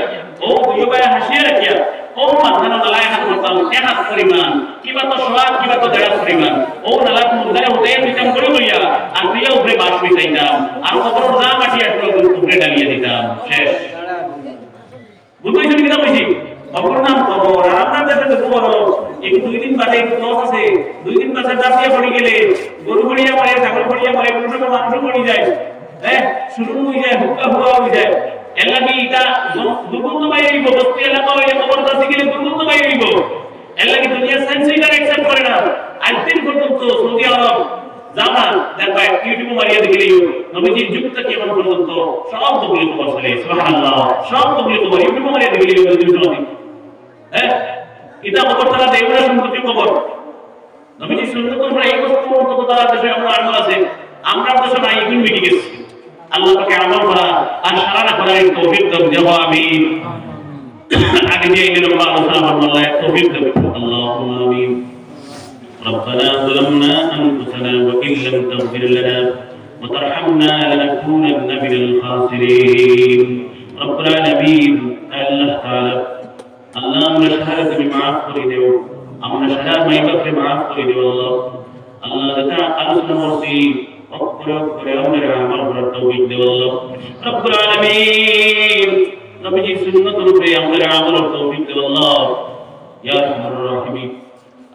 ও বুঝবাই হাসিয়া রাখিয়া ও মাথা নালায় হাত করতাম 1 হাত পরিমাণ, কিবা তো 100 হাত কিবা তো 1.5 হাত পরিমাণ, ও নালা মুদ্রারে উঠে দিতাম করে লইয়া আর দিয়া উপরে বাস মিটাইতাম, আর কবরের না মাটি আসলে উপরে ডালিয়ে দিতাম, শেষ। বুঝবাই শরীফ কিতা কইছি কবর নাম কবর, আর আপনার দেশে তো কবর এই 2 দিন বাদে ক্লস আছে, 2 দিন বাদে দাঁড়িয়ে পড়ে গেলে গরু পড়িয়া পড়ে ছাগল পড়িয়া পড়ে কোনো সময় মানুষ পড়ে যায়, শুরু হয়ে যায় হুক্কা হুয়া হয়ে যায়, এর লাগি এটা দুর্গন্ধ বাইরে হইব, বস্তি এলাকা হইলে কবর কাছে গেলে দুর্গন্ধ বাইরে হইব, এর লাগি দুনিয়া সায়েন্স এটা অ্যাকসেপ্ট করে না। আজ দিন পর্যন্ত সৌদি আরব জামা দেখবা ইউটিউবে মারিয়া দেখলে নবীজির যুগটা কেমন পর্যন্ত সব দবিয়ে খবর চলে, সুবহানাল্লাহ, সব দবিয়ে খবর ইউটিউবে মারিয়া দেখলে এটা খবর তারা দেবরা সম্পত্তি খবর, নবীজির সুন্নাত উপরে এই বস্তু কত তারা দেশে আমরা আমল আছে, আমরা দেশে নাই এখন মিটি গেছে, আল্লাহ পাকে আমল করা আর সারা করার তৌফিক দাও দেওয়া আমিন। আগে যে এই লম্বা আলোচনা আল্লাহ তৌফিক দাও, আল্লাহুম্মা আমিন। ربنا ظلمنا أنفسنا وإن لم تغفر لنا وترحمنا لنكونن من الخاسرين رب العالمين الله تعالى আল্লাহ আমরা সারা তুমি maaf করে দিও আমরা সারা মাইবাকে maaf করে দিও আল্লাহ আল্লাহ যেটা আলোচনা করছি অক্ষরে অক্ষরে আমাদের আমল করার তৌফিক দিও আল্লাহ রব্বুল আলামিন নবীজি সুন্নাত রূপে আমাদের আমলের তৌফিক দিও আল্লাহ ইয়া আরহামার রাহিমিন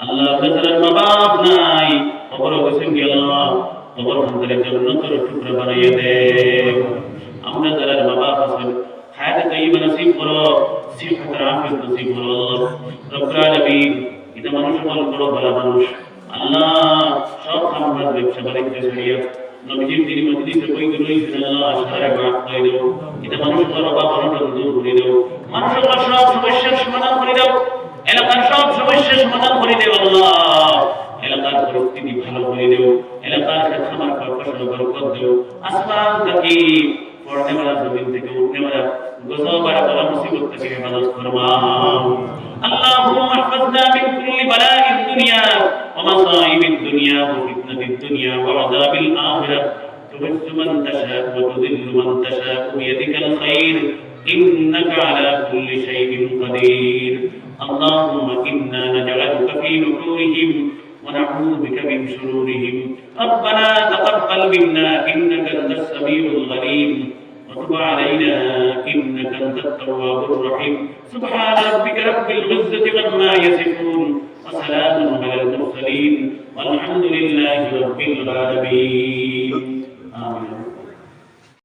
আল্লাহ যাদের মা-বাপ নাই কবর হোসেন কি আল্লাহ কবর খানদের জান্নাতের টুকরা বানিয়ে দে আমরা যারা মা-বাপ আছেন হায়াত তাইয়্যিবা নসিব করো সিহত আফিয়ত নসিব করো আল্লাহ রব্বুল আলামিন এটা মানুষ বড় ভালো মানুষ আল্লাহ সব খামখাজ ব্যবসা বাণিজ্য ছড়িয়ে নবীজির তিনি মজলিসে কই রইছেন আল্লাহ সারা মাফ করে দাও এটা মানুষ বড় বা অনটন দূর করে দাও মানুষের সব সমস্যার সমাধান করে দাও এলাকার সব সমস্যার সমাধান করে দাও আল্লাহ এলাকার পরিস্থিতি ভালো করে দাও এলাকার খামার ফসল বরকত দাও আসমান থেকে পড়নে वाला जमीन থেকে উঠনে वाला গজব আর বালা মুসিবত থেকে হেফাজত ফরমাও اللهم احفظنا من كل بلاء الدنيا ومصائب الدنيا وفتنة الدنيا وعذاب الآخرة تعز من تشاء وتذل من تشاء بيدك الخير إنك على كل شيء قدير اللهم إنا نجعلك في نحورهم ونعوذ بك من شرورهم ربنا تقبل منا إنك أنت السميع العليم وتب علينا إنك أنت التواب الرحيم سبحان ربك رب العزة عما يصفون وسلام على المرسلين والحمد لله رب العالمين آمين